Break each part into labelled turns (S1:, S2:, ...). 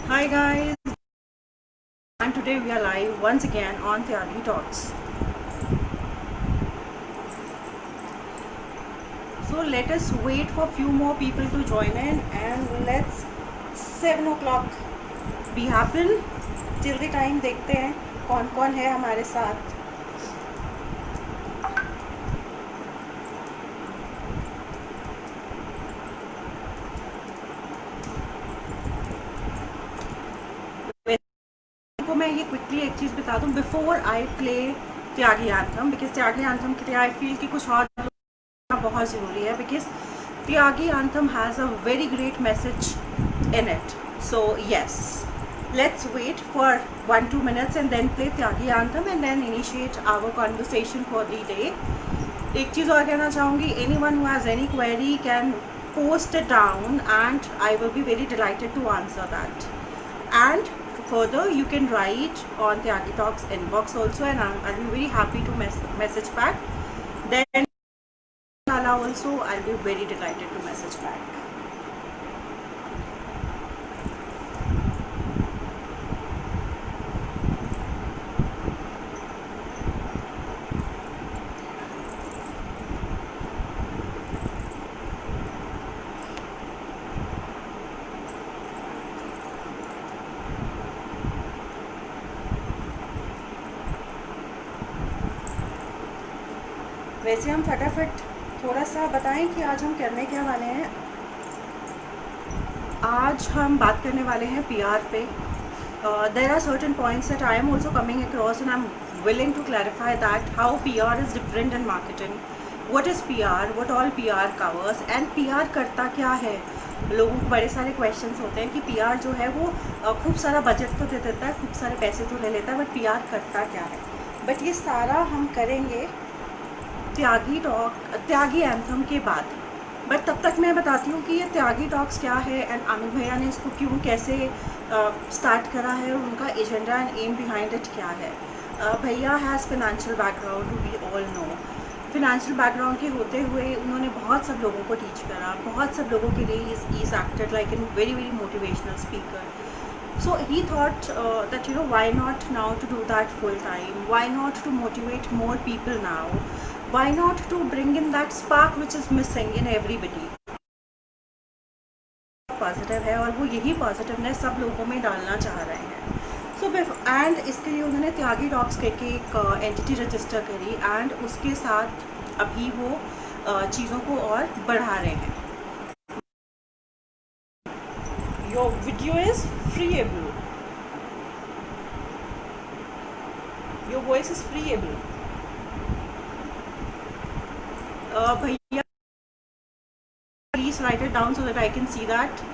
S1: Hi guys, and today we are live once again on Tyagi Talks. So let us wait for few more people to join in and let's 7 o'clock be happen. Till the time देखते हैं कौन कौन है हमारे साथ. को मैं ये क्विकली एक चीज़ बता दूँ before I play Tyagi anthem, because Tyagi anthem के लिए आई फील कि कुछ और बहुत ज़रूरी है, because Tyagi anthem has a very great message in it. So yes, let's wait for 1-2 minutes and then play Tyagi Anthem and then initiate our conversation for the day. एक चीज़ और कहना चाहूँगी, anyone who has any query can post it down and I will be very delighted to answer that. And further, you can write on Tyagi Talks inbox also and I'll be very happy to message back. Then also I'll be very delighted to message back. वैसे हम फटाफट थोड़ा सा बताएं कि आज हम करने क्या वाले हैं. आज हम बात करने वाले हैं PR पे. There are certain points that I am also coming across and I am willing to clarify that how PR is different in marketing, what is PR, what all PR covers and PR करता क्या है. लोगों को बड़े सारे questions होते हैं कि PR जो है वो खूब सारा बजट तो दे देता है, खूब सारे पैसे तो ले लेता है, बट PR करता क्या है. बट ये सारा हम करेंगे त्यागी एंथम के बाद. बट तब तक मैं बताती हूँ कि ये त्यागी टॉक्स क्या है एंड आमिर भैया ने इसको क्यों कैसे स्टार्ट करा है और उनका agenda and aim behind it क्या है. भैया has financial background, we all know. Financial background के होते हुए उन्होंने बहुत सब लोगों को टीच करा, बहुत सब लोगों के लिए is acted like an very very motivational speaker. So he thought that why not now to do that full time, why not to motivate more people now, why not to bring in that spark which is missing in everybody. Positive है और वो यही positiveness सब लोगों में डालना चाह रहे हैं. सो एंड इसके लिए उन्होंने त्यागी टॉक्स करके एक एंटिटी रजिस्टर करी एंड उसके साथ अभी वो चीज़ों को और बढ़ा रहे हैं. Your video is freeable. Your voice is freeable. Bhaiya, please write it down so that I can see that.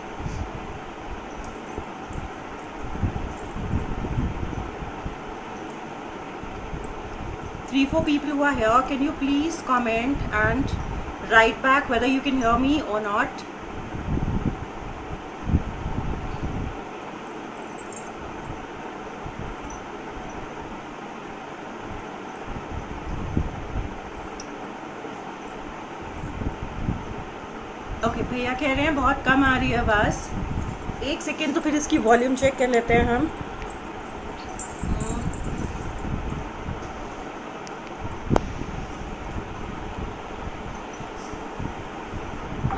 S1: Three, four people who are here, can you please comment and write back whether you can hear me or not? Okay भैया कह रहे हैं बहुत कम आ रही है आवाज़. एक second तो फिर इसकी वॉल्यूम चेक कर लेते हैं हम.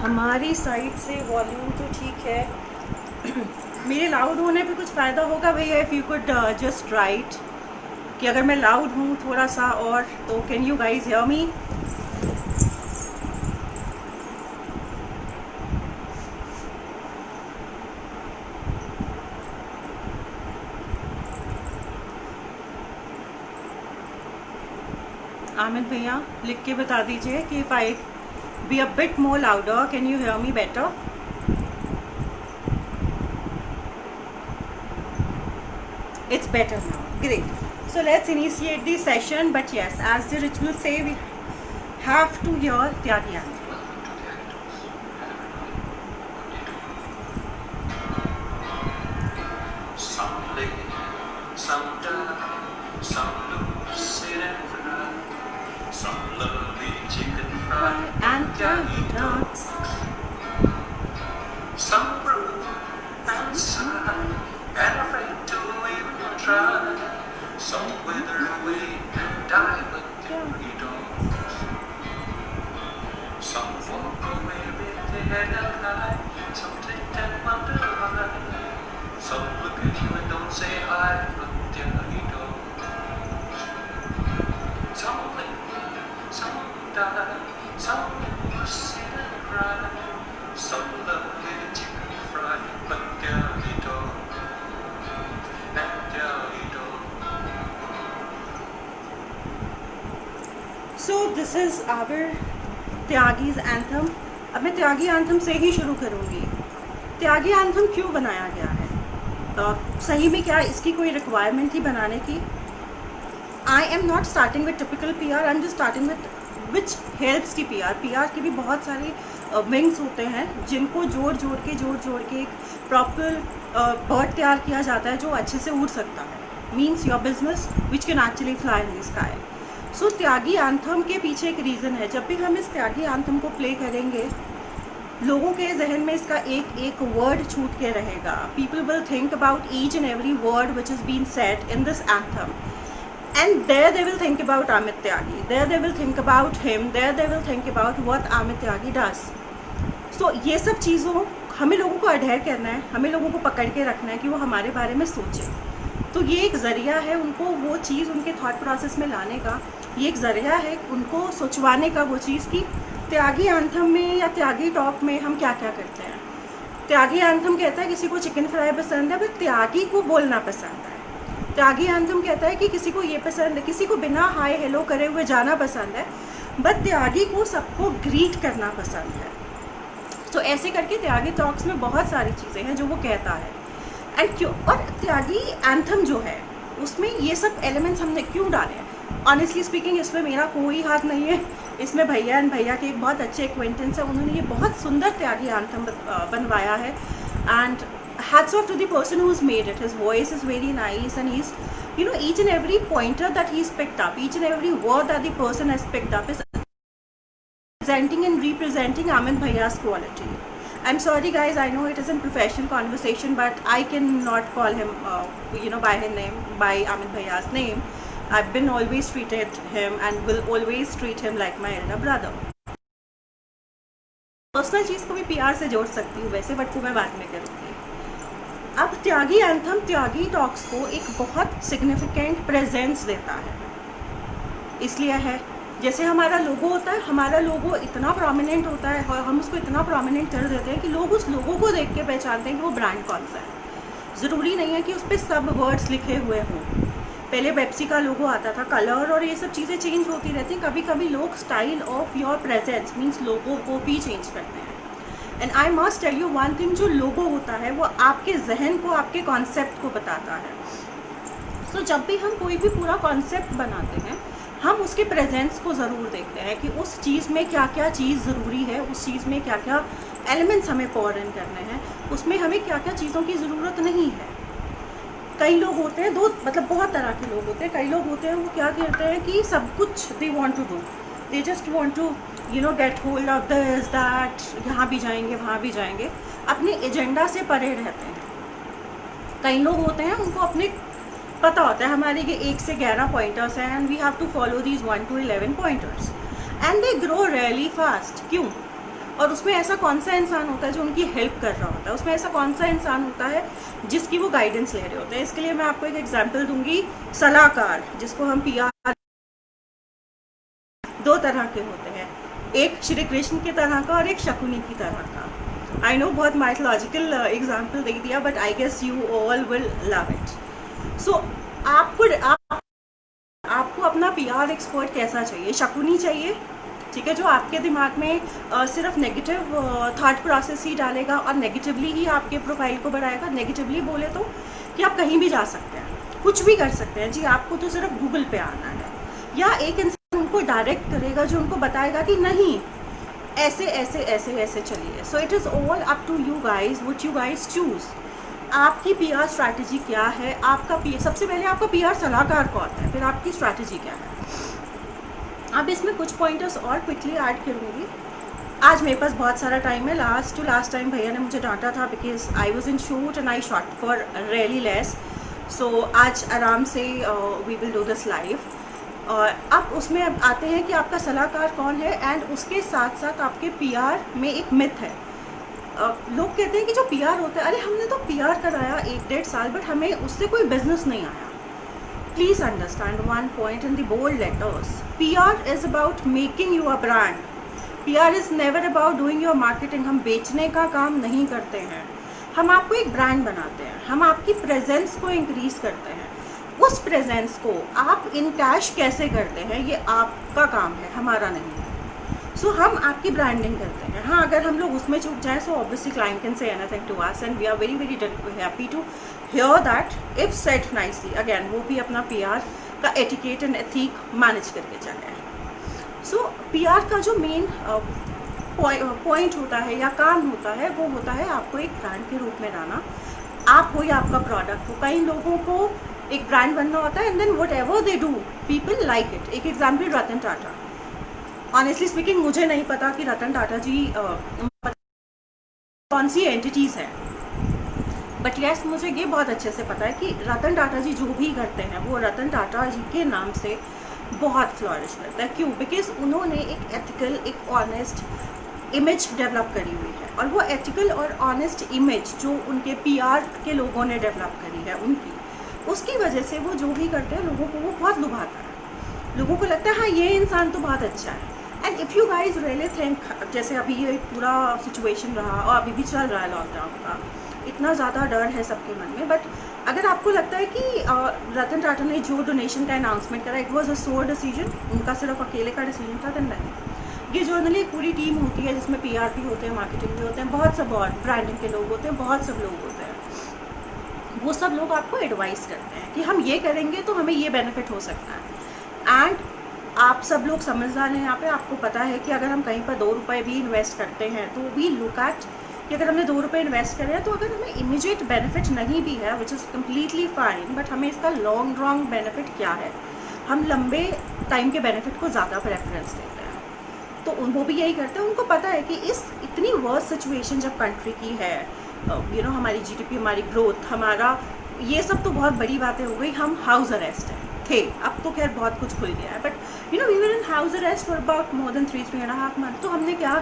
S1: हमारी साइड से वॉल्यूम तो ठीक है. मेरे लाउड होने पे कुछ फ़ायदा होगा भैया, if you could just right कि अगर मैं लाउड हूँ थोड़ा सा और तो can you guys hear me. Aamir भैया लिख के बता दीजिए कि if I be a bit more louder can you hear me better. It's better now. Great. So let's initiate the session. But yes, as the ritual say, we have to hear Tyagi Anthem.
S2: Some live, some die, some lose it and fly. Some love the chicken fry
S1: And Tyagi Talks.
S2: Some broke and sigh. try. Some wither away and die, but they don't. Some walk away with their head held high. Some sit and wonder why. Some look at you and don't say hi, but they don't. Some live, some die. Some sit and cry. Some love their chicken fried, but they don't.
S1: So this is our Tyagis anthem. अब मैं त्यागी anthem से ही शुरू करूँगी। त्यागी anthem क्यों बनाया गया है? सही में क्या इसकी कोई रिक्वायरमेंट थी बनाने की? I am not starting with typical PR, I am just starting with which helps की PR। PR के भी बहुत सारे विंग्स होते हैं जिनको जोड़ जोड़ के एक प्रॉपर बर्ड तैयार किया जाता है जो अच्छे से उड़ सकता है। Means your business which can actually fly in the sky. So Tyagi anthem के पीछे एक रीज़न है। जब भी हम इस त्यागी एंथम को प्ले करेंगे, लोगों के जहन में इसका एक एक वर्ड छूट के रहेगा। People will think about each and every word which is been said in this anthem, and there they will think about Amit Tyagi, there they will think about him, there they will think about what Amit Tyagi does. So ये सब चीज़ों हमें लोगों को अडहेर करना है, हमें लोगों को पकड़ के रखना है कि वो हमारे बारे में सोचें। तो ये एक ज़रिया है उनको वो चीज़ उनके थॉट प्रोसेस में लाने का, ये एक ज़रिया है उनको सोचवाने का वो चीज़ कि त्यागी एंथम में या त्यागी टॉक में हम क्या क्या करते हैं। त्यागी एंथम कहता है किसी को चिकन फ्राई पसंद है, बट त्यागी को बोलना पसंद है। त्यागी एंथम कहता है कि किसी को ये पसंद है, किसी को बिना हाय हेलो करे हुए जाना पसंद है, बट त्यागी को सबको ग्रीट करना पसंद है। तो ऐसे करके त्यागी टॉक्स में बहुत सारी चीज़ें हैं जो वो कहता है। एंड क्यों, और त्यागी एंथम जो है उसमें ये सब एलिमेंट्स हमने क्यों डाले हैं? ऑनेस्टली स्पीकिंग इसमें मेरा कोई हाथ नहीं है, इसमें भैया एंड भैया के एक बहुत अच्छे एक्वेंटेंस है, उन्होंने ये बहुत सुंदर त्यागी एंथम बनवाया है। And hats off to the person who's made it. His voice is very nice, and he's, you know, each and every pointer that he's picked up, each and every word that the person has picked up is presenting and representing Amit Bhaiya's quality. I'm sorry guys, I know it is a professional conversation, but I cannot call him by his name, by Amit Bhaiya's name. I've been always treated him and will always treat him like my elder brother. Personal चीज़ को भी PR से जोड़ सकती हूँ वैसे, but वो मैं बाद में करूँगी। अब त्यागी एंथम त्यागी टॉक्स को एक बहुत सिग्निफिकेंट प्रेजेंस देता है। इसलिए है जैसे हमारा लोगो होता है, हमारा लोगो इतना प्रोमिनेंट होता है और हम उसको इतना प्रोमिनेंट कर देते हैं कि लोग उस लोगो को देख के पहचानते हैं कि वो ब्रांड कौन सा है। ज़रूरी नहीं है कि उस पर सब वर्ड्स लिखे हुए हों। पहले पेप्सी का लोगो आता था, कलर और ये सब चीज़ें चेंज होती रहती हैं। कभी कभी लोग style of your presence means logo को भी चेंज करते हैं। And I must tell you one thing, जो लोगो होता है वो आपके जहन को, आपके कॉन्सेप्ट को बताता है। सो जब भी हम कोई भी पूरा कॉन्सेप्ट बनाते हैं, हम उसके प्रेजेंस को ज़रूर देखते हैं कि उस चीज़ में क्या क्या चीज़ ज़रूरी है, उस चीज़ में क्या क्या एलिमेंट्स हमें पॉर इन करने हैं, उसमें हमें क्या क्या चीज़ों की ज़रूरत नहीं है। कई लोग होते हैं, मतलब बहुत तरह के लोग होते हैं। कई लोग होते हैं वो क्या करते हैं कि सब कुछ they want to do, they just want to get hold of this that, यहाँ भी जाएंगे वहाँ भी जाएंगे, अपने एजेंडा से परे रहते हैं। कई लोग होते हैं उनको अपने पता होता है हमारे ये 1 से 11 पॉइंटर्स हैं and we have to follow these 1 to 11 pointers and they grow really fast. क्यों? और उसमें ऐसा कौन सा इंसान होता है जो उनकी हेल्प कर रहा होता है? उसमें ऐसा कौन सा इंसान होता है जिसकी वो गाइडेंस ले रहे होते हैं? इसके लिए मैं आपको एक एग्जांपल दूंगी। सलाहकार, जिसको हम PR, 2 तरह के होते हैं, एक श्री कृष्ण की तरह का और एक शकुनी की तरह का। आई नो बहुत माइथोलॉजिकल एग्जाम्पल दे दिया, but I guess you all will love it. So आपको अपना PR एक्सपर्ट कैसा चाहिए? शकुनी चाहिए, ठीक है, जो आपके दिमाग में सिर्फ नेगेटिव थॉट प्रोसेस ही डालेगा और नेगेटिवली ही आपके प्रोफाइल को बढ़ाएगा। नेगेटिवली बोले तो कि आप कहीं भी जा सकते हैं, कुछ भी कर सकते हैं जी, आपको तो सिर्फ गूगल पे आना है। या एक इंसान उनको डायरेक्ट करेगा जो उनको बताएगा कि नहीं ऐसे ऐसे ऐसे ऐसे चलिए। So it is all up to you guys, what you guys choose. आपकी PR स्ट्रैटेजी क्या है? सबसे पहले आपका PR सलाहकार कौन है, फिर आपकी स्ट्रैटेजी क्या है। अब इसमें कुछ पॉइंटर्स और क्विकली ऐड करूँगी। आज मेरे पास बहुत सारा टाइम है। लास्ट टाइम भैया ने मुझे डांटा था because I was in shoot and I shot for really less. So आज आराम से we will do this live. अब उसमें अब आते हैं कि आपका सलाहकार कौन है, एंड उसके साथ साथ आपके पीआर में एक मिथ है। लोग कहते हैं कि जो पीआर होता है, अरे हमने तो पीआर कराया 1-1.5 साल, बट हमें उससे कोई बिजनेस नहीं आया। Please understand one point in the bold letters, PR is about making you a brand. PR is never about doing your marketing. हम बेचने का काम नहीं करते हैं, हम आपको एक ब्रांड बनाते हैं, हम आपकी प्रेजेंस को इंक्रीज करते हैं। उस प्रेजेंस को आप इन कैश कैसे करते हैं, ये आपका काम है, हमारा नहीं है। सो हम आपकी ब्रांडिंग करते हैं। हाँ, अगर हम लोग उसमें चूक जाए, so obviously client can say anything to us and we are very very happy to hear that if set nicely. Again वो भी अपना पीआर का एटिकेट एंड एथिक मैनेज करके चले हैं। सो पीआर का जो मेन पॉइंट होता है या काम होता है, वो होता है आपको एक ब्रांड के रूप में लाना। आप हो या आपका प्रोडक्ट हो, कई लोगों को एक ब्रांड बनना होता है and then whatever they do people like it. एक example Ratan Tata. Honestly speaking मुझे नहीं पता कि रतन टाटा जी कौन सी एंटिटीज़ हैं, बट यस मुझे ये बहुत अच्छे से पता है कि रतन टाटा जी जो भी करते हैं वो रतन टाटा जी के नाम से बहुत फ्लॉरिश करता है। क्यों? बिकॉज उन्होंने एक एथिकल, एक ऑनेस्ट इमेज डेवलप करी हुई है, और वो एथिकल और ऑनेस्ट इमेज जो उनके पीआर के लोगों ने डेवलप करी है उनकी, उसकी वजह से वो जो भी करते हैं लोगों को वो बहुत लुभाता है। लोगों को लगता है हाँ ये इंसान तो बहुत अच्छा है। And if you guys really think, जैसे अभी ये पूरा सिचुएशन रहा और अभी भी चल रहा है लॉकडाउन का, इतना ज़्यादा डर है सबके मन में, बट अगर आपको लगता है कि रतन टाटा ने जो डोनेशन का अनाउंसमेंट करा इट वॉज अ सोर डिसीजन, उनका सिर्फ अकेले का डिसीजन था, देन नहीं। ये जर्नली एक पूरी टीम होती है जिसमें पीआर भी होते हैं, मार्केटिंग भी होते हैं, बहुत सब और ब्रांडिंग के लोग होते हैं, बहुत सब लोग होते हैं। वो सब लोग आपको एडवाइस करते हैं कि हम ये करेंगे तो हमें ये बेनिफिट हो सकता है। एंड आप सब लोग समझदार हैं यहाँ पे, आपको पता है कि अगर हम कहीं पर 2 रुपये भी इन्वेस्ट करते हैं तो वी लुक एट कि अगर हमने 2 रुपये इन्वेस्ट करे हैं तो अगर हमें इमीडिएट बेनिफिट नहीं भी है which is completely fine, but हमें इसका लॉन्ग रॉन्ग बेनिफिट क्या है, हम लंबे टाइम के बेनिफिट को ज़्यादा प्रेफरेंस देते हैं। तो वो भी यही करते हैं, उनको पता है कि इस इतनी वर्स्ट सिचुएशन जब कंट्री की है, यू नो हमारी जीडीपी, हमारी ग्रोथ, हमारा ये सब तो बहुत बड़ी बातें हो गई, हम हाउस अरेस्ट हैं थे, अब तो खैर बहुत कुछ खुल गया है, but you know we were in house arrest for about more than 3.5 month. तो हमने क्या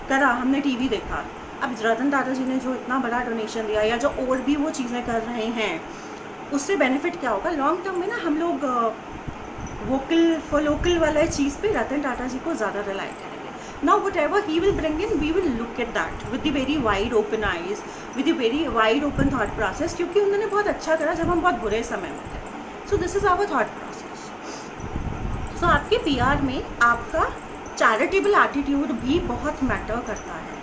S1: करा, हमने टीवी देखा। अब रतन टाटा जी ने जो इतना बड़ा डोनेशन दिया या जो और भी वो चीज़ें कर रहे हैं, उससे बेनिफिट क्या होगा लॉन्ग टर्म में ना, हम लोग वोकल फॉर लोकल वाला चीज़ पे रतन टाटा जी को ज़्यादा रिलाई करेंगे। Now whatever he will bring in, we will look at that with the very wide open eyes, with the very wide open thought process, क्योंकि उन्होंने बहुत अच्छा करा जब हम बहुत बुरे समय में थे। So this is our thought process. So आपके पीआर में आपका चैरिटेबल एटीट्यूड भी बहुत मैटर करता है।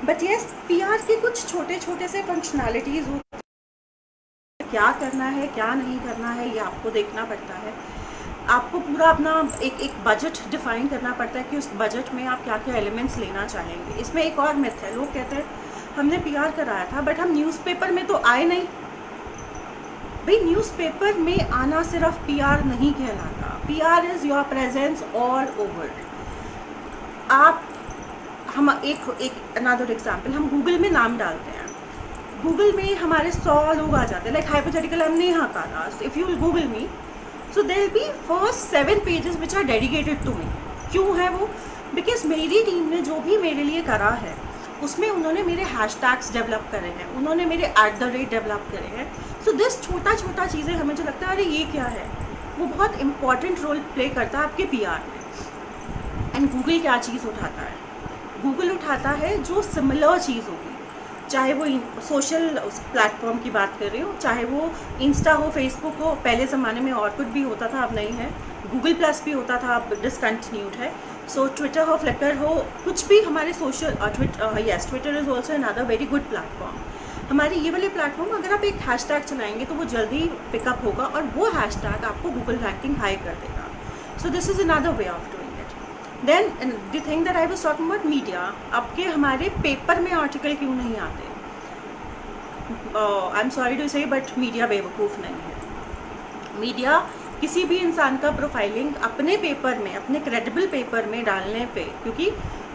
S1: बट येस, पीआर के कुछ छोटे छोटे से फंक्शनैलिटीज़ होते हैं, क्या करना है क्या नहीं करना है ये आपको देखना पड़ता है। आपको पूरा अपना एक बजट डिफाइन करना पड़ता है कि उस बजट में आप क्या क्या एलिमेंट्स लेना चाहेंगे। इसमें एक और मिथ है, लोग कहते हैं हमने पीआर कराया था बट हम न्यूज़पेपर में तो आए नहीं। भाई न्यूज़पेपर में आना सिर्फ पीआर नहीं कहलाता, PR is your presence all over. आप हम एक अनदर एग्जाम्पल, हम गूगल में नाम डालते हैं, गूगल में हमारे 100 लोग आ जाते हैं, लाइक हाइपोथेटिकल हमने यहाँ कहा, if you will Google me so there will be first 7 pages which are dedicated to me. क्यों है वो? बिकॉज मेरी टीम ने जो भी मेरे लिए करा है उसमें उन्होंने मेरे हैशटैग्स डेवलप करे हैं, उन्होंने मेरे @ डेवलप करे हैं। सो दिस छोटा छोटा चीज़ें हमें जो लगता है अरे ये क्या है, वो बहुत इंपॉर्टेंट रोल प्ले करता है आपके पीआर में। एंड गूगल क्या चीज़ उठाता है? गूगल उठाता है जो सिमिलर चीज़ होगी, चाहे वो सोशल प्लेटफॉर्म की बात कर रही हो, चाहे वो इंस्टा हो, फेसबुक हो, पहले ज़माने में और कुछ भी होता था अब नहीं है, गूगल प्लस भी होता था अब डिसकंटिन्यूड है। सो ट्विटर हो, फ्लिकर हो, कुछ भी हमारे social yes Twitter is also another very good platform. हमारे ये वाले प्लेटफॉर्म अगर आप एक हैशटैग चलाएंगे तो वो जल्दी पिकअप होगा और वो हैशटैग आपको गूगल रैंकिंग हाई कर देगा। So this is another way of doing it. Then the thing that I was talking about media, आपके हमारे पेपर में आर्टिकल क्यों नहीं आते? I am sorry to say but media बेवकूफ़ नहीं है। मीडिया किसी भी इंसान का प्रोफाइलिंग अपने पेपर में, अपने क्रेडिबल पेपर में डालने पे, क्योंकि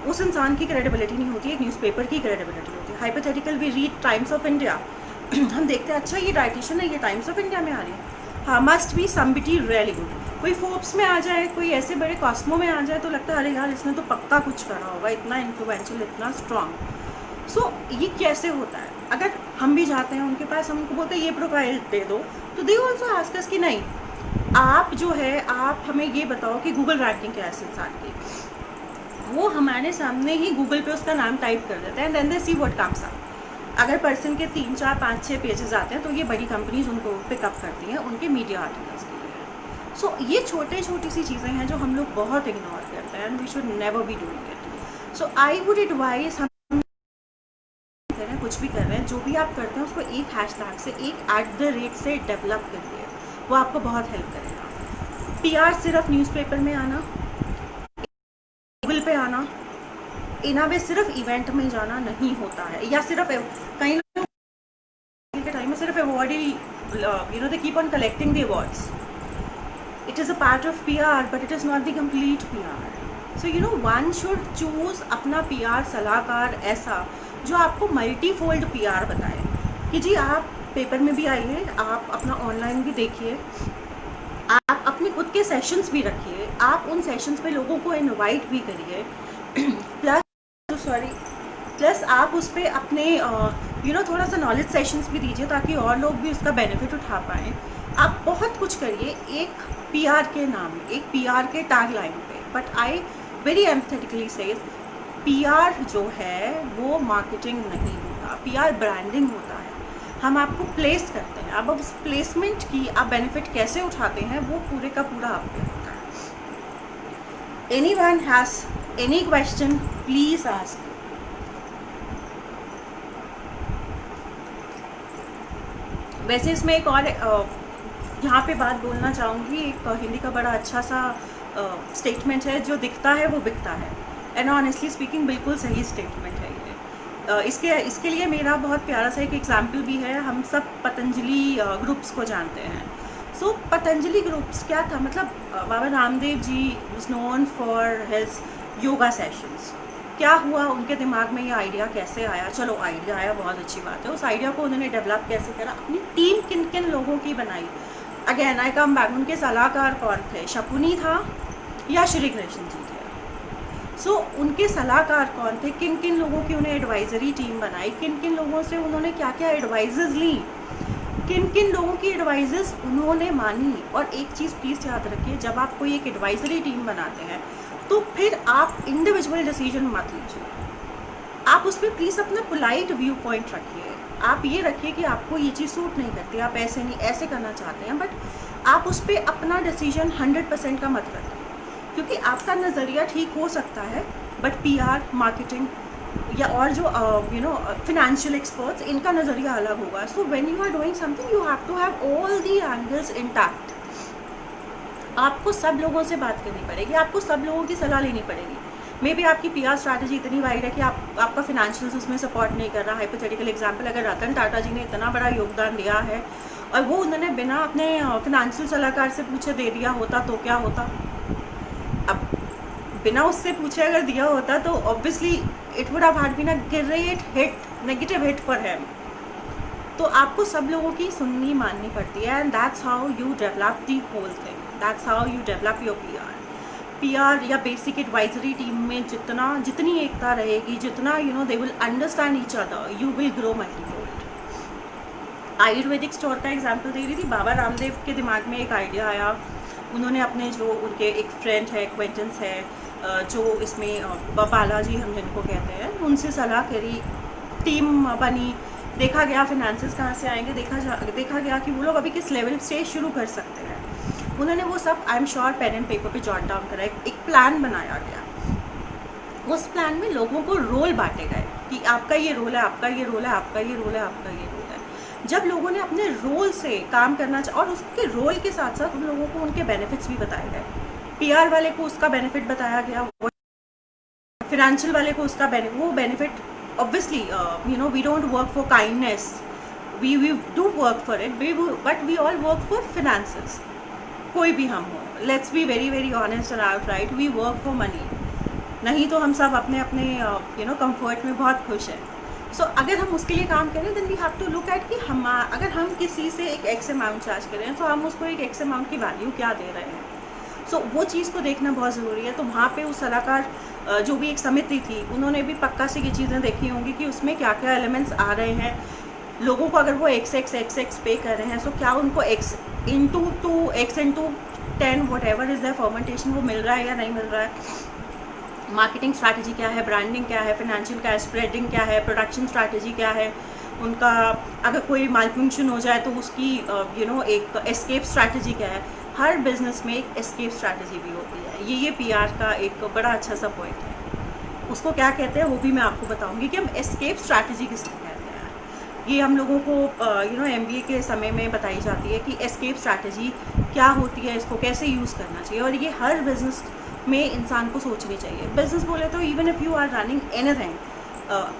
S1: उस इंसान की क्रेडिबिलिटी नहीं होती है, न्यूज़पेपर की क्रेडिबिलिटी होती है। Hypothetical we read Times of India, हम देखते हैं अच्छा ये डाइटिशियन है, ये टाइम्स ऑफ इंडिया में आ रही है, हाँ must be somebody really good. कोई फोर्ब्स में आ जाए, कोई ऐसे बड़े कॉस्मो में आ जाए तो लगता है अरे यार इसने तो पक्का कुछ करा होगा, इतना इन्फ्लुएंशियल, इतना स्ट्रॉन्ग। सो ये कैसे होता है? अगर हम भी जाते हैं उनके पास, हम उनको बोलते हैं ये प्रोफाइल दे दो, तो दे ऑल्सो आस्क अस कि नहीं आप जो है आप हमें ये बताओ कि गूगल रैंकिंग क्या है इस इंसान की। वो हमारे सामने ही गूगल पे उसका नाम टाइप कर देते हैं, then they see what comes up. अगर पर्सन के 3, 4, 5, 6 पेजेस आते हैं तो ये बड़ी कंपनीज उनको पिकअप करती हैं उनके मीडिया आर्टिकल्स के लिए। सो ये छोटी सी चीज़ें हैं जो हम लोग बहुत इग्नोर करते हैं, and we should never be doing it. So I would advise, हम कर रहे हैं कुछ भी कर रहे हैं, जो भी आप करते हैं उसको एक हैशटैग से, एक @ से डेवलप करिए, वो आपको बहुत हेल्प करेगा। PR सिर्फ न्यूज़पेपर में आना, गूगल पे आना, इना वे सिर्फ इवेंट में जाना नहीं होता है, या सिर्फ कई लोग के टाइम में सिर्फ award he they keep on collecting the awards. It is a part of PR but it is not the complete PR। So one should choose अपना PR सलाहकार ऐसा जो आपको मल्टीफोल्ड PR बताए कि जी आप पेपर में भी आइए, आप अपना ऑनलाइन भी देखिए, आप अपने खुद के सेशंस भी रखिए, आप उन सेशंस पे लोगों को इनवाइट भी करिए, प्लस आप उस पर अपने थोड़ा सा नॉलेज सेशंस भी दीजिए ताकि और लोग भी उसका बेनिफिट उठा पाएँ। आप बहुत कुछ करिए एक PR के नाम, एक PR के टैग लाइन पे। बट आई वेरी एम्फेटिकली से PR जो है वो मार्केटिंग नहीं होता, PR ब्रांडिंग होता है। हम आपको प्लेस करते हैं, अब उस प्लेसमेंट की आप बेनिफिट कैसे उठाते हैं वो पूरे का पूरा आप पे होता है। Anyone has any question please ask. वैसे इसमें एक और यहाँ पे बात बोलना चाहूँगी, एक हिंदी का बड़ा अच्छा सा स्टेटमेंट है, जो दिखता है वो बिकता है, एंड ऑनेस्टली स्पीकिंग बिल्कुल सही स्टेटमेंट है ये। इसके लिए मेरा बहुत प्यारा सा एक एग्जाम्पल भी है। हम सब पतंजलि ग्रुप्स को जानते हैं। सो पतंजलि ग्रुप्स क्या था, मतलब Baba Ramdev ji was known for his yoga sessions. क्या हुआ उनके दिमाग में ये आइडिया कैसे आया? चलो आइडिया आया, बहुत अच्छी बात है। उस आइडिया को उन्होंने डेवलप कैसे करा, अपनी टीम किन किन लोगों की बनाई। अगेन आई कम बैक, उनके सलाहकार कौन थे? शकुनी था या श्री कृष्ण जी थे? सो उनके सलाहकार कौन थे? किन किन लोगों की उन्हें एडवाइजरी टीम बनाई, किन किन लोगों से उन्होंने क्या क्या एडवाइजेज ली, किन किन लोगों की एडवाइजेस उन्होंने मानी। और एक चीज़ प्लीज़ याद रखिए, जब आप कोई एक एडवाइजरी टीम बनाते हैं तो फिर आप इंडिविजुअल डिसीजन मत लीजिए, आप उस पर प्लीज़ अपना पोलाइट व्यू पॉइंट रखिए। आप ये रखिए कि आपको ये चीज़ सूट नहीं करती, आप ऐसे नहीं ऐसे करना चाहते हैं, बट आप उस पर अपना डिसीजन 100% का मत रखें, क्योंकि आपका नज़रिया ठीक हो सकता है बट PR मार्केटिंग या और जो फिनेंशियल एक्सपर्ट्स, इनका नज़रिया अलग होगा। So when you are doing something you have to have all the angles intact. आपको सब लोगों से बात करनी पड़ेगी, आपको सब लोगों की सलाह लेनी पड़ेगी। मे बी आपकी PR स्ट्रैटेजी इतनी वाइड है कि आपका फिनेंशियल्स उसमें सपोर्ट नहीं कर रहा। हाइपोथेटिकल एग्जांपल, अगर रतन टाटा जी ने इतना बड़ा योगदान दिया है और वो उन्होंने बिना अपने फिनेंशियल सलाहकार से पूछे दे दिया होता तो क्या होता? अब बिना उससे पूछे अगर दिया होता तो obviously it would have been a great hit, negative hit for him. तो आपको सब लोगों की सुननी माननी पड़ती है, and that's how you develop the whole thing, that's how you develop your PR या बेसिक एडवाइजरी टीम में जितनी एकता रहेगी, जितना they will understand each other, you will grow multifold. Ayurvedic store का एग्जांपल दे रही थी, बाबा रामदेव के दिमाग में एक आइडिया आया, उन्होंने अपने जो उनके एक फ्रेंड है, एक्वेंटेंस है, जो इसमें बालाजी हम जिनको कहते हैं, उनसे सलाह करी, टीम बनी, देखा गया फिनेंसेस कहाँ से आएंगे, देखा गया कि वो लोग अभी किस लेवल से शुरू कर सकते हैं। उन्होंने वो सब I am sure pen and paper पे जॉट डाउन करा, एक प्लान बनाया गया। उस प्लान में लोगों को रोल बांटे गए कि आपका ये रोल है, आपका ये रोल है, आपका ये रोल है, आपका ये रोल है। जब लोगों ने अपने रोल से काम करना और उसके रोल के साथ साथ उन लोगों को उनके बेनिफिट्स भी बताए गए। PR वाले को उसका बेनिफिट बताया गया, फिनेंशियल वाले को उसका वो benefit. Obviously we don't work for kindness, we do work for it, but we all work for finances. कोई भी हम हो, let's be very very honest and outright, we work for money. नहीं तो हम सब अपने अपने कंफर्ट में बहुत खुश हैं। सो अगर हम उसके लिए काम करें then we have to look at कि हम अगर हम किसी से एक एक्स अमाउंट चार्ज करें तो हम उसको एक एक्स अमाउंट की वैल्यू क्या दे रहे हैं। सो वो चीज़ को देखना बहुत ज़रूरी है। तो वहाँ पे उस सलाहकार जो भी एक समिति थी उन्होंने भी पक्का से ये चीज़ें देखी होंगी कि उसमें क्या क्या एलिमेंट्स आ रहे हैं। लोगों को अगर वो x पे कर रहे हैं सो क्या उनको x into 2 x into 10 what ever is the fermentation वो मिल रहा है या नहीं मिल रहा है। मार्केटिंग स्ट्रैटेजी क्या है, ब्रांडिंग क्या है, फाइनेंशियल क्या है, स्प्रेडिंग क्या है, प्रोडक्शन स्ट्रैटेजी क्या है उनका। अगर कोई मालफंक्शन हो जाए तो उसकी एक एस्केप स्ट्रैटेजी क्या है। हर बिजनेस में एक एस्केप स्ट्रैटेजी भी होती है। ये पीआर का एक बड़ा अच्छा सा पॉइंट है। उसको क्या कहते हैं वो भी मैं आपको बताऊंगी कि हम एस्केप स्ट्रैटेजी किसको कहते हैं। ये हम लोगों को MBA के समय में बताई जाती है कि एस्केप स्ट्रैटेजी क्या होती है, इसको कैसे यूज़ करना चाहिए। और ये हर बिजनेस में इंसान को सोचनी चाहिए। बिजनेस बोले तो even if you are running anything,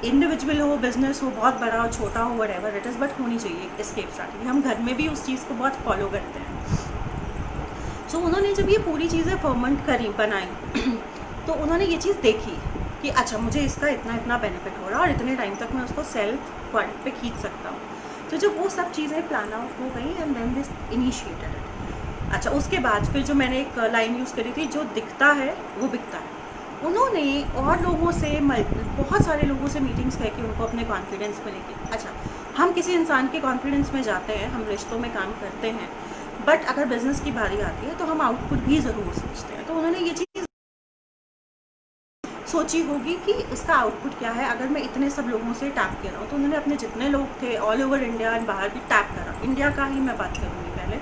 S1: individual हो, बिजनेस हो, बहुत बड़ा हो, छोटा हो, व्हाटएवर इट इज़, बट होनी चाहिए एस्केप स्ट्रैटेजी। हम घर में भी उस चीज़ को बहुत फॉलो करते हैं। सो उन्होंने जब ये पूरी चीज़ें फर्मेंट करी, बनाई तो उन्होंने ये चीज़ देखी कि अच्छा मुझे इसका इतना बेनिफिट हो रहा है और इतने टाइम तक मैं उसको सेल्फ फंड पे खींच सकता हूँ। तो जब वो सब चीज़ें प्लान आउट हो गई and then this initiated it. अच्छा उसके बाद फिर जो मैंने एक लाइन यूज़ करी थी, जो दिखता है वो बिकता है। उन्होंने और लोगों से, बहुत सारे लोगों से मीटिंग्स करके उनको अपने कॉन्फिडेंस में लेके, अच्छा हम किसी इंसान के कॉन्फिडेंस में जाते हैं, हम रिश्तों में काम करते हैं, बट अगर बिजनेस की बारी आती है तो हम आउटपुट भी ज़रूर सोचते हैं। तो उन्होंने ये चीज़ सोची होगी कि इसका आउटपुट क्या है अगर मैं इतने सब लोगों से टैप कर रहा हूँ। तो उन्होंने अपने जितने लोग थे ऑल ओवर इंडिया एंड बाहर भी टैप करा। इंडिया का ही मैं बात करूँगी पहले।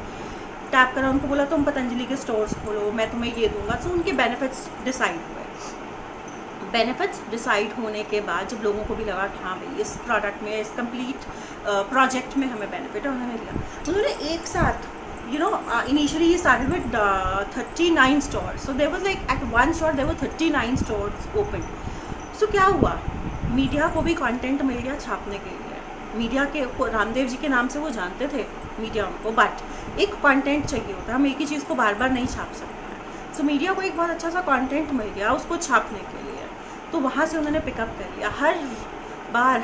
S1: टैप करा, उनको बोला तुम पतंजलि के स्टोर्स खोलो, मैं तुम्हें ये दूंगा। तो उनके बेनिफिट्स डिसाइड हुए। बेनिफिट्स डिसाइड होने के बाद जब लोगों को भी लगा कि हाँ भाई इस प्रोडक्ट में, इस कंप्लीट प्रोजेक्ट में हमें बेनिफिट है, उन्होंने लिया। उन्होंने एक साथ initially he started with 39 stores. So there was like at one store there were 39 stores open. So क्या हुआ, मीडिया को भी कंटेंट मिल गया छापने के लिए। मीडिया के रामदेव जी के नाम से वो जानते थे मीडिया उनको, बट एक कंटेंट चाहिए होता है, हम एक ही चीज़ को बार बार नहीं छाप सकते हैं। सो मीडिया को एक बहुत अच्छा सा कंटेंट मिल गया उसको छापने के लिए। तो वहाँ से उन्होंने पिकअप कर लिया।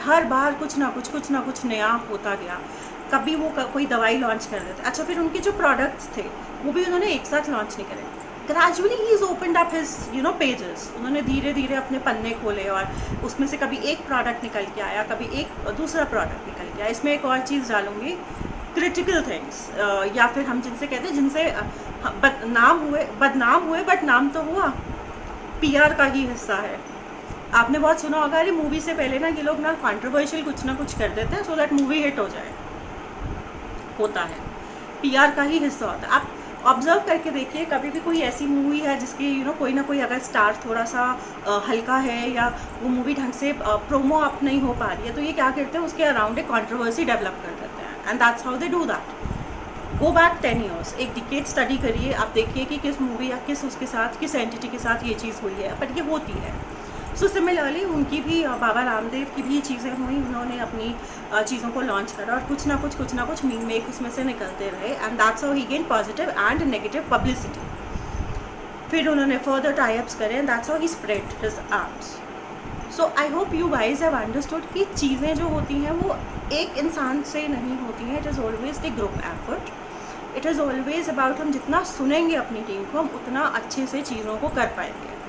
S1: हर बार कुछ ना कुछ नया होता गया। कभी वो कोई दवाई लॉन्च कर देते। अच्छा फिर उनके जो प्रोडक्ट्स थे वो भी उन्होंने एक साथ लॉन्च नहीं करे। Gradually he is opened up his pages. उन्होंने धीरे धीरे अपने पन्ने खोले और उसमें से कभी एक प्रोडक्ट निकल के आया, कभी एक दूसरा प्रोडक्ट निकल के आया। इसमें एक और चीज़ डालूंगी, क्रिटिकल थिंग्स, या फिर हम जिनसे कहते हैं, जिनसे बदनाम हुए बट नाम तो हुआ, पीआर का ही हिस्सा है। आपने बहुत सुना होगा, अरे मूवी से पहले ना ये लोग ना कंट्रोवर्शियल कुछ ना कुछ कर देते हैं सो दैट मूवी हिट हो जाए। होता है, पीआर का ही हिस्सा होता है। आप ऑब्जर्व करके देखिए, कभी भी कोई ऐसी मूवी है जिसकी कोई ना कोई अगर स्टार थोड़ा सा हल्का है या वो मूवी ढंग से प्रोमो अप नहीं हो पा रही है, तो ये क्या करते हैं, उसके अराउंड एक कंट्रोवर्सी डेवलप कर देते हैं। And that's how they do that. Go back 10 years, एक डिकेड स्टडी करिए, आप देखिए कि किस मूवी या किस एंटिटी के साथ ये चीज़ हुई है, बट ये होती है। सो सिमिलरली उनकी भी, बाबा रामदेव की भी चीज़ें हुई, उन्होंने अपनी चीज़ों को लॉन्च करा और कुछ ना कुछ मीम मेक उसमें से निकलते रहे। And that's how he gain positive and negative publicity. फिर उन्होंने फर्दर टाइप्स करे and that's how he spread his arts. So I hope you guys have understood कि चीज़ें जो होती हैं वो एक इंसान से नहीं होती हैं। It is always the group effort. It is always about, हम जितना सुनेंगे अपनी टीम को, हम उतना अच्छे से चीज़ों को कर पाएंगे।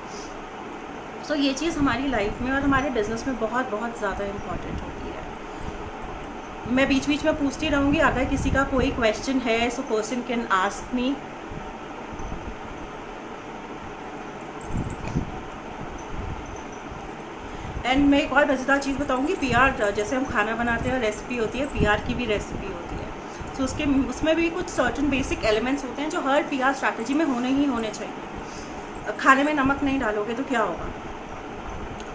S1: सो ये चीज़ हमारी लाइफ में और हमारे बिजनेस में बहुत बहुत ज़्यादा इम्पॉर्टेंट होती है। मैं बीच बीच में पूछती रहूँगी, अगर किसी का कोई क्वेश्चन है so person can ask me. And मैं एक और मज़ेदार चीज़ बताऊँगी, पीआर जैसे हम खाना बनाते हैं रेसिपी होती है, पीआर की भी रेसिपी होती है। सो उसमें भी कुछ सर्टेन बेसिक एलिमेंट्स होते हैं जो हर पीआर स्ट्रैटेजी में होने चाहिए। खाने में नमक नहीं डालोगे तो क्या होगा,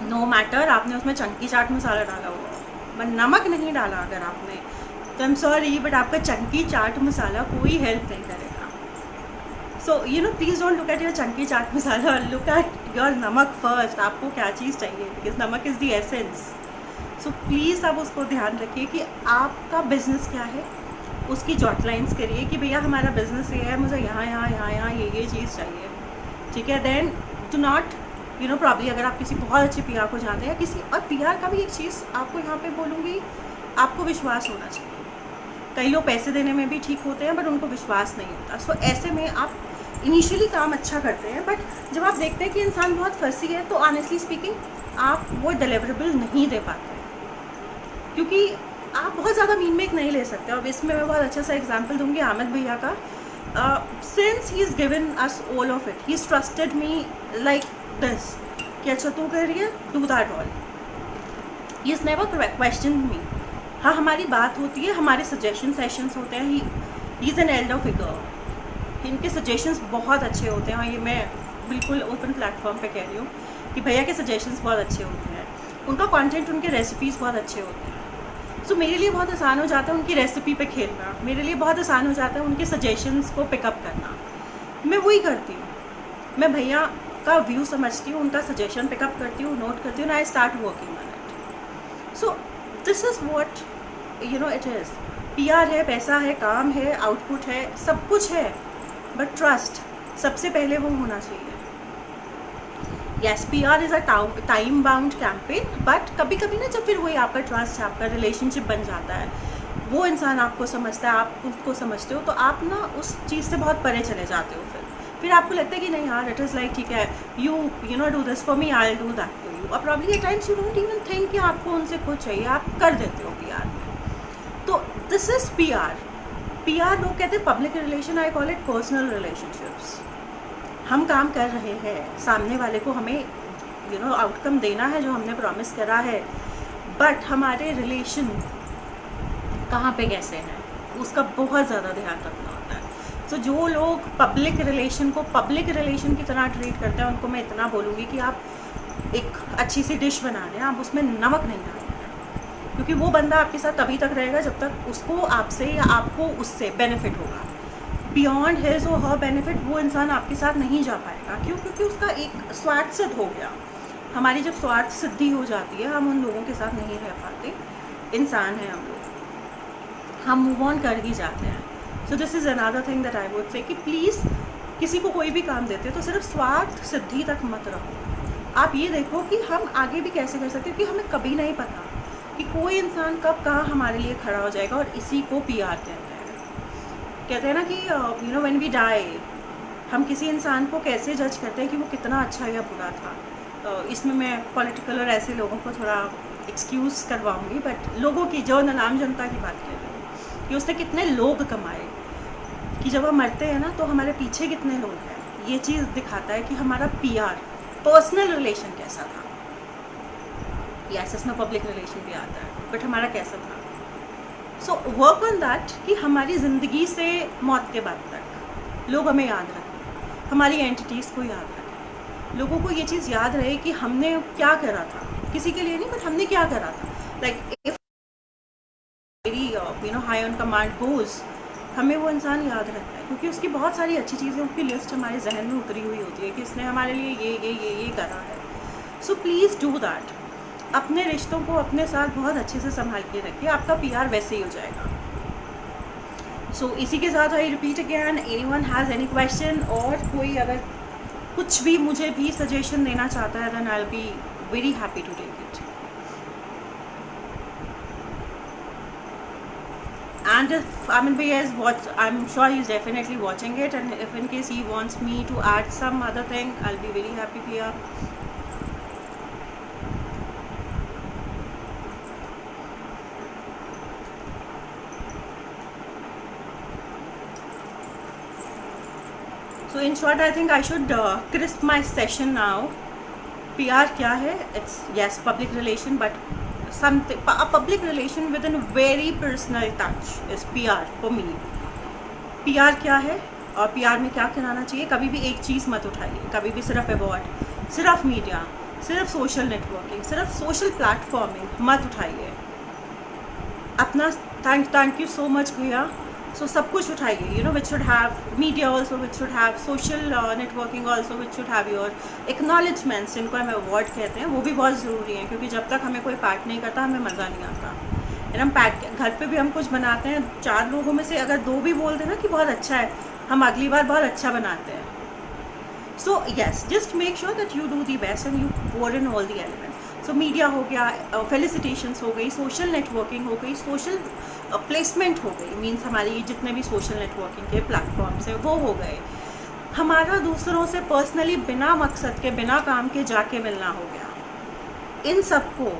S1: नो मैटर आपने उसमें चंकी चाट मसाला डाला हुआ, बट नमक नहीं डाला अगर आपने, तो आई एम सॉरी बट आपका चंकी चाट मसाला कोई हेल्प नहीं करेगा। So please don't look at your Chunky chaat masala, look at your नमक फर्स्ट। आपको क्या चीज़ चाहिए, बिकॉज नमक is the essence. So please आप उसको ध्यान रखिए कि आपका बिजनेस क्या है, उसकी जॉट लाइन्स करिए कि भैया हमारा बिजनेस ये है, मुझे यहाँ ये चीज़ चाहिए, ठीक है। देन डू नॉट प्रॉब्ली अगर आप किसी बहुत अच्छे पीआर को जानते हैं, किसी और पीआर का भी एक चीज़ आपको यहाँ पे बोलूँगी, आपको विश्वास होना चाहिए। कई लोग पैसे देने में भी ठीक होते हैं बट उनको विश्वास नहीं होता। सो ऐसे में आप इनिशियली काम अच्छा करते हैं बट जब आप देखते हैं कि इंसान बहुत फंसी है तो ऑनेस्टली स्पीकिंग आप वो डिलीवरेबल नहीं दे पाते, क्योंकि आप बहुत ज़्यादा मीन मेक नहीं ले सकते। अब इसमें मैं बहुत अच्छा सा एग्जांपल दूंगी आमिद भैया का। Since he is given us all of it, he is trusted me like this कि अच्छा तू कर रही है, do that all. He is never question me. हाँ, हमारी बात होती है, हमारे सजेशन सेशंस होते हैं। He is an elder figure, इनके सजेशंस बहुत अच्छे होते हैं और ये मैं बिल्कुल ओपन प्लेटफॉर्म पे कह रही हूँ कि भैया के सजेशंस बहुत अच्छे होते हैं। उनका कंटेंट, उनके रेसिपीज़ बहुत अच्छे होते हैं। सो मेरे लिए बहुत आसान हो जाता है उनकी रेसिपी पे खेलना, मेरे लिए बहुत आसान हो जाता है उनके सजेशंस को पिकअप करना। मैं वही करती हूँ, मैं भैया का व्यू समझती हूँ, उनका सजेशन पिकअप करती हूँ, नोट करती हूँ, I start working on it. So this is what it is. PR है, पैसा है, काम है, आउटपुट है, सब कुछ है, बट ट्रस्ट सबसे पहले वो होना चाहिए। Yes, PR is a time bound campaign, but कभी कभी ना जब फिर वही आपका ट्रस्ट है, आपका रिलेशनशिप बन जाता है, वो इंसान आपको समझता है, आप उसको समझते हो, तो आप ना उस चीज़ से बहुत परे चले जाते हो। फिर आपको लगता है कि नहीं यार, इट इज़ लाइक ठीक है, you know do this for me, I will do that for you. और probably at times you don't even think कि आपको उनसे कुछ चाहिए, आप कर देते हो पीआर में। तो दिस इज़ पीआर। पीआर लोग कहते हैं public relation, I call it personal relationships. हम काम कर रहे हैं, सामने वाले को हमें आउटकम देना है जो हमने प्रॉमिस करा है, बट हमारे रिलेशन कहाँ पे कैसे हैं उसका बहुत ज़्यादा ध्यान रखना होता है। सो जो लोग पब्लिक रिलेशन को पब्लिक रिलेशन की तरह ट्रीट करते हैं, उनको मैं इतना बोलूँगी कि आप एक अच्छी सी डिश बना रहे हैं, आप उसमें नमक नहीं डालें, क्योंकि वो बंदा आपके साथ तभी तक रहेगा जब तक उसको आपसे या आपको उससे बेनिफिट होगा। बियॉन्ड हिज और हर बेनिफिट वो इंसान आपके साथ नहीं जा पाएगा। क्यों? क्योंकि उसका एक स्वार्थ सिद्ध हो गया। हमारी जब स्वार्थ सिद्धि हो जाती है, हम उन लोगों के साथ नहीं रह पाते। इंसान हैं हम लोग, हम मूव ऑन कर ही जाते हैं। सो this is another thing that I would say कि प्लीज़ किसी को कोई भी काम देते हो तो सिर्फ स्वार्थ सिद्धि तक मत रहो। आप ये देखो कि हम आगे भी कैसे कर सकते हैं, क्योंकि हमें कभी नहीं पता कि कोई इंसान कब कहाँ हमारे लिए खड़ा हो जाएगा। और इसी को पीआर कहते हैं ना कि व्हेन वी डाई, हम किसी इंसान को कैसे जज करते हैं कि वो कितना अच्छा या बुरा था। इसमें मैं पॉलिटिकल और ऐसे लोगों को थोड़ा एक्सक्यूज़ करवाऊंगी, बट लोगों की जो आम जनता की बात कर रही हूँ कि उसने कितने लोग कमाए, कि जब हम मरते हैं ना तो हमारे पीछे कितने लोग हैं, ये चीज़ दिखाता है कि हमारा पीआर पर्सनल रिलेशन कैसा था। यस, इसमें पब्लिक रिलेशन भी आता है, बट हमारा कैसा था। सो वर्क ऑन दैट कि हमारी ज़िंदगी से मौत के बाद तक लोग हमें याद रखें, हमारी एंटिटीज़ को याद रखें, लोगों को ये चीज़ याद रहे कि हमने क्या करा था, किसी के लिए नहीं बट हमने क्या करा था। Like if very high on command goes, हमें वो इंसान याद रहता है, क्योंकि उसकी बहुत सारी अच्छी चीज़ें, उसकी लिस्ट हमारे जहन में उतरी हुई होती है कि इसने हमारे लिए ये करा है। So please do that. अपने रिश्तों को अपने साथ बहुत अच्छे से संभाल के रखिए, आपका पीआर वैसे ही हो जाएगा। सो इसी के साथ I repeat again, anyone has any question, और कोई अगर कुछ भी मुझे भी सजेशन देना चाहता है, then I will be very happy to take it. And if Amin Bhaiya is I'm sure he's definitely watching it, and if in case he wants me to add some other thing, I'll be very happy here. So in short, I think I should crisp my session now. PR क्या है? It's yes, public relation, but something a public relation with a very personal touch is PR for me. PR क्या है और PR में क्या कराना चाहिए? कभी भी एक चीज़ मत उठाइए, कभी भी सिर्फ अवार्ड, सिर्फ मीडिया, सिर्फ सोशल नेटवर्किंग, सिर्फ सोशल प्लेटफॉर्मिंग मत उठाइए। अपना थैंक यू सो मच भैया। सो सब कुछ उठाइए, which should have media also, which should have social networking also, which should have your acknowledgements, जिनको हम अवार्ड कहते हैं, वो भी बहुत ज़रूरी हैं, क्योंकि जब तक हमें कोई पैट नहीं करता हमें मज़ा नहीं आता। यानी हम पैट, घर पे भी हम कुछ बनाते हैं, 4 लोगों में से अगर 2 भी बोल दें ना कि बहुत अच्छा है, हम अगली बार बहुत अच्छा बनाते हैं। So yes, just make sure that you do the best and you pour in all the elements. So media हो गया, फेलिसिटेशंस हो गई, सोशल नेटवर्किंग हो गई, सोशल प्लेसमेंट हो गई, मीन्स हमारी जितने भी सोशल नेटवर्किंग के प्लेटफॉर्म्स है वो हो गए, हमारा दूसरों से पर्सनली बिना मकसद के बिना काम के जाके मिलना हो गया, इन सबको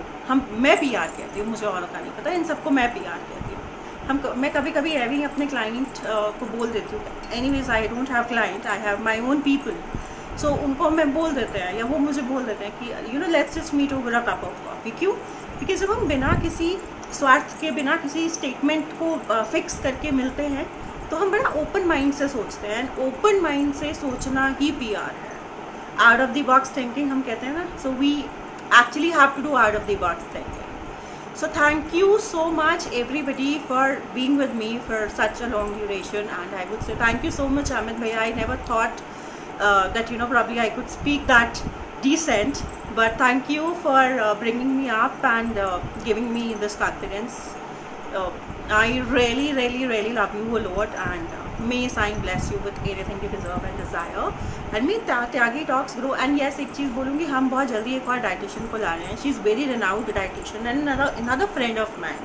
S1: मैं PR कहती हूँ, मुझे और का नहीं पता, इन सबको मैं PR कहती हूँ। मैं कभी कभी एवी अपने क्लाइंट को बोल देती हूँ, anyways I don't have client, I have my own people, so उनको मैं बोल देते हैं या वो मुझे बोल देते हैं कि you know let's just meet over a cup of coffee. क्यों? बिकॉज जब हम बिना किसी स्वार्थ के, बिना किसी स्टेटमेंट को फिक्स करके मिलते हैं तो हम बड़ा ओपन माइंड से सोचते हैं, एंड ओपन माइंड से सोचना ही PR है। Out of the box thinking हम कहते हैं ना, so we actually have to do out of the box thinking. So thank you so much everybody for being with me for such a long duration, and I would say thank you so much Amit bhaiya. I never thought that you know probably I could speak that decent, but thank you for bringing me up and giving me this confidence. I really love you a lot, and may Sign bless you with anything you deserve and desire, and may Tyagi Talks grow. And yes, एक चीज़ बोलूँगी, हम बहुत जल्दी एक और dietitian को ला रहे हैं. She is very renowned dietitian and another friend of mine.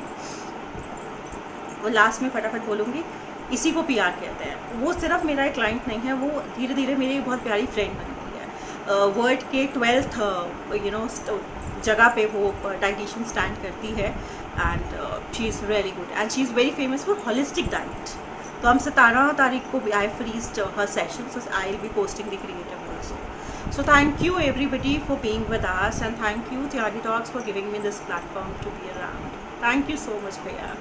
S1: वो लास्ट में फटाफट बोलूँगी, इसी को PR कहते हैं. वो सिर्फ मेरा एक क्लाइंट नहीं है, वो धीरे धीरे मेरी बहुत प्यारी फ्रेंड बन गई है. वर्ल्ड के 12th जगह पे वो डाइटिशियन स्टैंड करती है, and she is very good and she is very famous for holistic diet. तो हम 17 तारीख को I freezed her session, so I will be posting the creative also. So thank you everybody for being with us, and thank you Tyagi Talks for giving me this platform to be around. Thank you so much, Bhaiya.